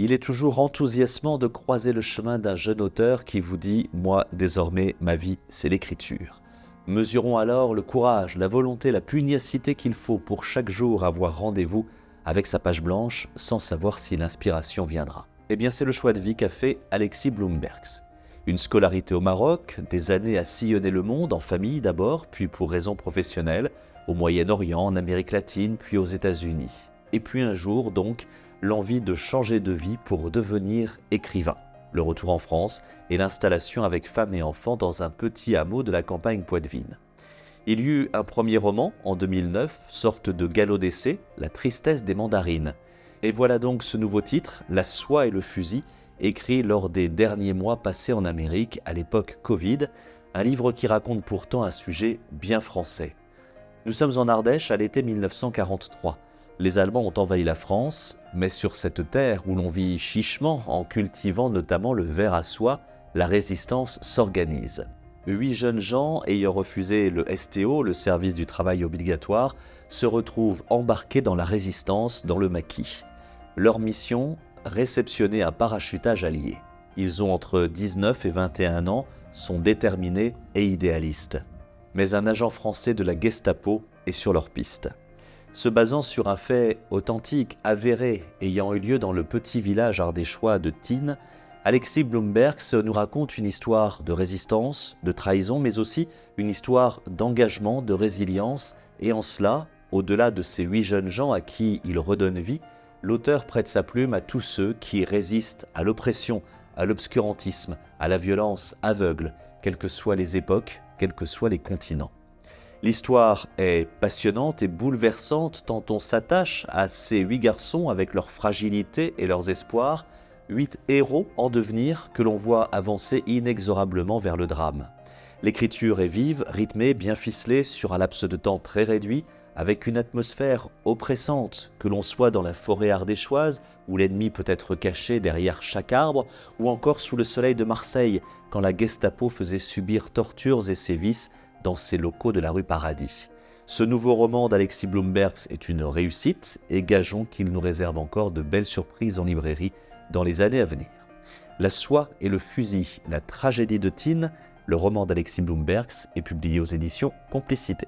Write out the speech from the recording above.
Il est toujours enthousiasmant de croiser le chemin d'un jeune auteur qui vous dit « Moi, désormais, ma vie, c'est l'écriture ». Mesurons alors le courage, la volonté, la pugnacité qu'il faut pour chaque jour avoir rendez-vous avec sa page blanche sans savoir si l'inspiration viendra. Eh bien, c'est le choix de vie qu'a fait Alexis Bloembergs. Une scolarité au Maroc, des années à sillonner le monde, en famille d'abord, puis pour raisons professionnelles, au Moyen-Orient, en Amérique latine, puis aux États-Unis. Et puis un jour, donc, l'envie de changer de vie pour devenir écrivain. Le retour en France et l'installation avec femme et enfants dans un petit hameau de la campagne poitevine. Il y eut un premier roman en 2009, sorte de galop d'essai, La tristesse des mandarines. Et voilà donc ce nouveau titre, La soie et le fusil, écrit lors des derniers mois passés en Amérique à l'époque Covid, un livre qui raconte pourtant un sujet bien français. Nous sommes en Ardèche à l'été 1943. Les Allemands ont envahi la France, mais sur cette terre où l'on vit chichement en cultivant notamment le ver à soie, la résistance s'organise. 8 jeunes gens ayant refusé le STO, le service du travail obligatoire, se retrouvent embarqués dans la résistance dans le maquis. Leur mission, réceptionner un parachutage allié. Ils ont entre 19 et 21 ans, sont déterminés et idéalistes. Mais un agent français de la Gestapo est sur leur piste. Se basant sur un fait authentique, avéré, ayant eu lieu dans le petit village ardéchois de Tignes, Alexis Bloembergs nous raconte une histoire de résistance, de trahison, mais aussi une histoire d'engagement, de résilience, et en cela, au-delà de ces 8 jeunes gens à qui il redonne vie, l'auteur prête sa plume à tous ceux qui résistent à l'oppression, à l'obscurantisme, à la violence aveugle, quelles que soient les époques, quels que soient les continents. L'histoire est passionnante et bouleversante tant on s'attache à ces 8 garçons avec leur fragilité et leurs espoirs, 8 héros en devenir que l'on voit avancer inexorablement vers le drame. L'écriture est vive, rythmée, bien ficelée sur un laps de temps très réduit, avec une atmosphère oppressante, que l'on soit dans la forêt ardéchoise, où l'ennemi peut être caché derrière chaque arbre, ou encore sous le soleil de Marseille, quand la Gestapo faisait subir tortures et sévices dans ses locaux de la rue Paradis. Ce nouveau roman d'Alexis Bloembergs est une réussite, et gageons qu'il nous réserve encore de belles surprises en librairie dans les années à venir. La soie et le fusil, la tragédie de Tignes, le roman d'Alexis Bloembergs est publié aux éditions Complicité.